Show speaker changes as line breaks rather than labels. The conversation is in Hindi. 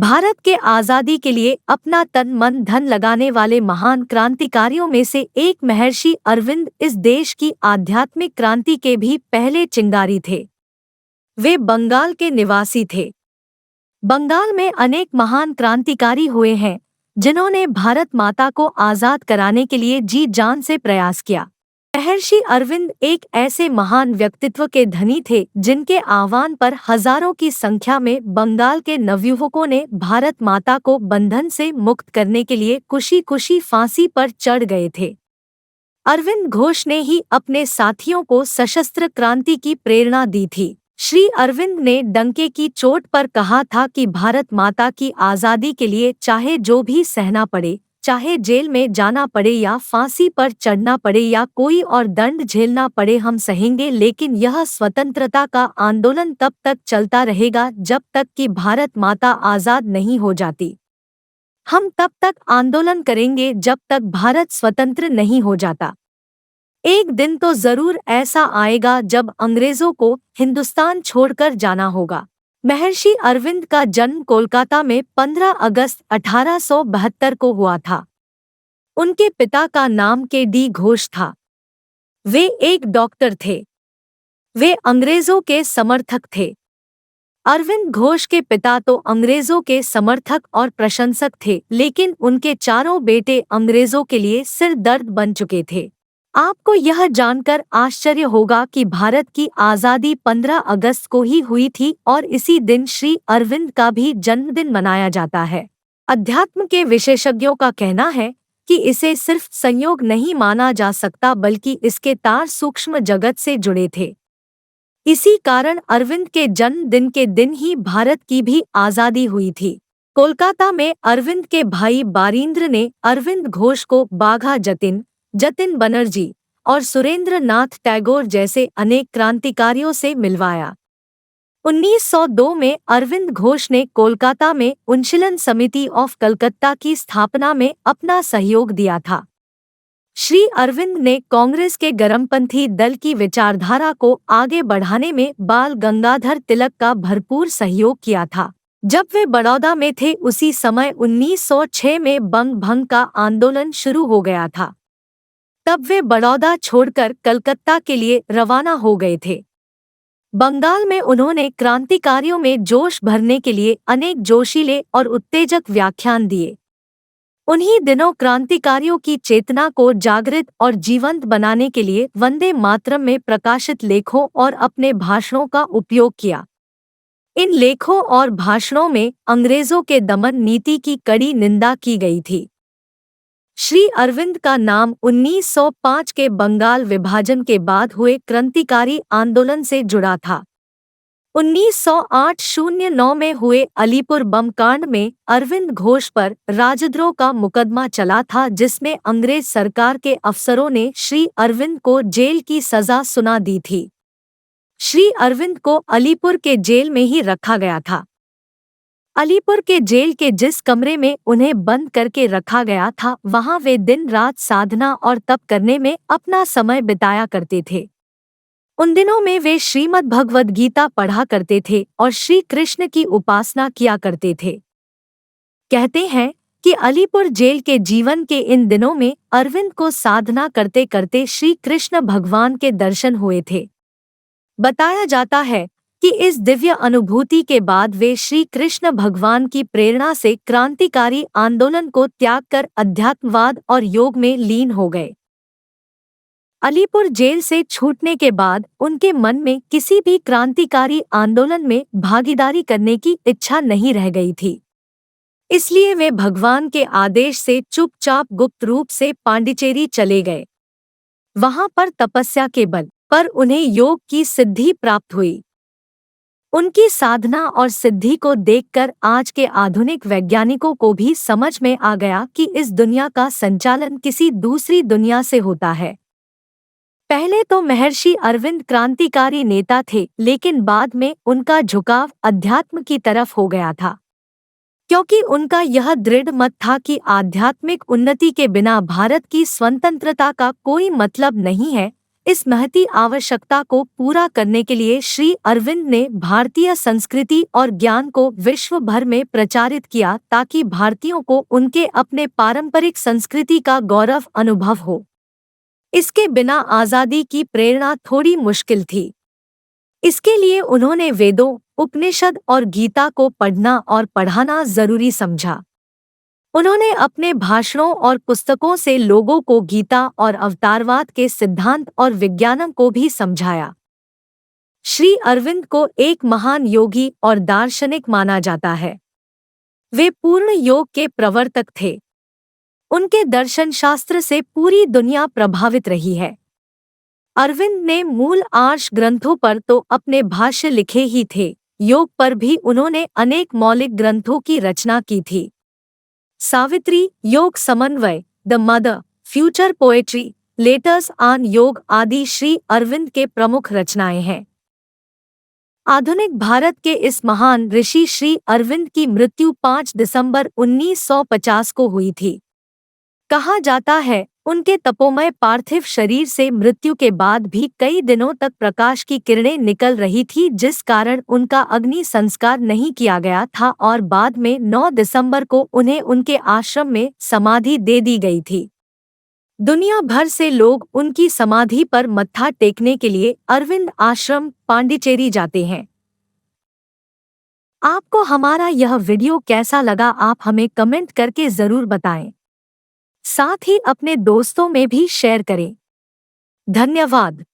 भारत के आज़ादी के लिए अपना तन मन धन लगाने वाले महान क्रांतिकारियों में से एक महर्षि अरविंद इस देश की आध्यात्मिक क्रांति के भी पहले चिंगारी थे। वे बंगाल के निवासी थे। बंगाल में अनेक महान क्रांतिकारी हुए हैं जिन्होंने भारत माता को आज़ाद कराने के लिए जी जान से प्रयास किया। महर्षि अरविंद एक ऐसे महान व्यक्तित्व के धनी थे जिनके आह्वान पर हजारों की संख्या में बंगाल के नवयुवकों ने भारत माता को बंधन से मुक्त करने के लिए खुशी खुशी फांसी पर चढ़ गए थे। अरविंद घोष ने ही अपने साथियों को सशस्त्र क्रांति की प्रेरणा दी थी। श्री अरविंद ने डंके की चोट पर कहा था कि भारत माता की आज़ादी के लिए चाहे जो भी सहना पड़े, चाहे जेल में जाना पड़े या फांसी पर चढ़ना पड़े या कोई और दंड झेलना पड़े, हम सहेंगे, लेकिन यह स्वतंत्रता का आंदोलन तब तक चलता रहेगा जब तक कि भारत माता आज़ाद नहीं हो जाती। हम तब तक आंदोलन करेंगे जब तक भारत स्वतंत्र नहीं हो जाता। एक दिन तो जरूर ऐसा आएगा जब अंग्रेजों को हिंदुस्तान छोड़कर जाना होगा। महर्षि अरविंद का जन्म कोलकाता में 15 अगस्त 1872 को हुआ था। उनके पिता का नाम के.डी. घोष था। वे एक डॉक्टर थे। वे अंग्रेजों के समर्थक थे। अरविंद घोष के पिता तो अंग्रेजों के समर्थक और प्रशंसक थे, लेकिन उनके चारों बेटे अंग्रेजों के लिए सिर दर्द बन चुके थे। आपको यह जानकर आश्चर्य होगा कि भारत की आज़ादी 15 अगस्त को ही हुई थी और इसी दिन श्री अरविंद का भी जन्मदिन मनाया जाता है। अध्यात्म के विशेषज्ञों का कहना है कि इसे सिर्फ संयोग नहीं माना जा सकता, बल्कि इसके तार सूक्ष्म जगत से जुड़े थे। इसी कारण अरविंद के जन्मदिन के दिन ही भारत की भी आज़ादी हुई थी। कोलकाता में अरविंद के भाई बारींद्र ने अरविंद घोष को बाघा जतिन, जतिन बनर्जी और सुरेंद्र नाथ टैगोर जैसे अनेक क्रांतिकारियों से मिलवाया। 1902 में अरविंद घोष ने कोलकाता में उन्शीलन समिति ऑफ कलकत्ता की स्थापना में अपना सहयोग दिया था। श्री अरविंद ने कांग्रेस के गरमपंथी दल की विचारधारा को आगे बढ़ाने में बाल गंगाधर तिलक का भरपूर सहयोग किया था। जब वे बड़ौदा में थे उसी समय 1906 में बंग भंग का आंदोलन शुरू हो गया था। तब वे बड़ौदा छोड़कर कलकत्ता के लिए रवाना हो गए थे। बंगाल में उन्होंने क्रांतिकारियों में जोश भरने के लिए अनेक जोशीले और उत्तेजक व्याख्यान दिए। उन्हीं दिनों क्रांतिकारियों की चेतना को जागृत और जीवंत बनाने के लिए वंदे मातरम में प्रकाशित लेखों और अपने भाषणों का उपयोग किया। इन लेखों और भाषणों में अंग्रेजों के दमन नीति की कड़ी निंदा की गई थी। श्री अरविंद का नाम 1905 के बंगाल विभाजन के बाद हुए क्रांतिकारी आंदोलन से जुड़ा था। 1908-09 में हुए अलीपुर बम कांड में अरविंद घोष पर राजद्रोह का मुकदमा चला था, जिसमें अंग्रेज सरकार के अफसरों ने श्री अरविंद को जेल की सजा सुना दी थी। श्री अरविंद को अलीपुर के जेल में ही रखा गया था। अलीपुर के जेल के जिस कमरे में उन्हें बंद करके रखा गया था, वहां वे दिन रात साधना और तप करने में अपना समय बिताया करते थे। उन दिनों में वे श्रीमद् भगवद गीता पढ़ा करते थे और श्री कृष्ण की उपासना किया करते थे। कहते हैं कि अलीपुर जेल के जीवन के इन दिनों में अरविंद को साधना करते करते श्री कृष्ण भगवान के दर्शन हुए थे। बताया जाता है कि इस दिव्य अनुभूति के बाद वे श्री कृष्ण भगवान की प्रेरणा से क्रांतिकारी आंदोलन को त्याग कर अध्यात्मवाद और योग में लीन हो गए। अलीपुर जेल से छूटने के बाद उनके मन में किसी भी क्रांतिकारी आंदोलन में भागीदारी करने की इच्छा नहीं रह गई थी। इसलिए वे भगवान के आदेश से चुपचाप गुप्त रूप से पांडिचेरी चले गए। वहां पर तपस्या के बल पर उन्हें योग की सिद्धि प्राप्त हुई। उनकी साधना और सिद्धि को देखकर आज के आधुनिक वैज्ञानिकों को भी समझ में आ गया कि इस दुनिया का संचालन किसी दूसरी दुनिया से होता है। पहले तो महर्षि अरविंद क्रांतिकारी नेता थे, लेकिन बाद में उनका झुकाव अध्यात्म की तरफ हो गया था, क्योंकि उनका यह दृढ़ मत था कि आध्यात्मिक उन्नति के बिना भारत की स्वतंत्रता का कोई मतलब नहीं है। इस महती आवश्यकता को पूरा करने के लिए श्री अरविंद ने भारतीय संस्कृति और ज्ञान को विश्व भर में प्रचारित किया ताकि भारतीयों को उनके अपने पारंपरिक संस्कृति का गौरव अनुभव हो। इसके बिना आज़ादी की प्रेरणा थोड़ी मुश्किल थी। इसके लिए उन्होंने वेदों, उपनिषद और गीता को पढ़ना और पढ़ाना जरूरी समझा। उन्होंने अपने भाषणों और पुस्तकों से लोगों को गीता और अवतारवाद के सिद्धांत और विज्ञानों को भी समझाया। श्री अरविंद को एक महान योगी और दार्शनिक माना जाता है। वे पूर्ण योग के प्रवर्तक थे। उनके दर्शन शास्त्र से पूरी दुनिया प्रभावित रही है। अरविंद ने मूल आर्ष ग्रंथों पर तो अपने भाष्य लिखे ही थे, योग पर भी उन्होंने अनेक मौलिक ग्रंथों की रचना की थी। सावित्री, योग समन्वय, the mother, future poetry, letters on योग आदि श्री अरविंद के प्रमुख रचनाएं हैं। आधुनिक भारत के इस महान ऋषि श्री अरविंद की मृत्यु 5 दिसंबर 1950 को हुई थी। कहा जाता है, उनके तपोमय पार्थिव शरीर से मृत्यु के बाद भी कई दिनों तक प्रकाश की किरणें निकल रही थी, जिस कारण उनका अग्नि संस्कार नहीं किया गया था और बाद में 9 दिसंबर को उन्हें उनके आश्रम में समाधि दे दी गई थी। दुनिया भर से लोग उनकी समाधि पर मत्था टेकने के लिए अरविंद आश्रम पांडिचेरी जाते हैं। आपको हमारा यह वीडियो कैसा लगा, आप हमें कमेंट करके जरूर बताएं। साथ ही अपने दोस्तों में भी शेयर करें। धन्यवाद।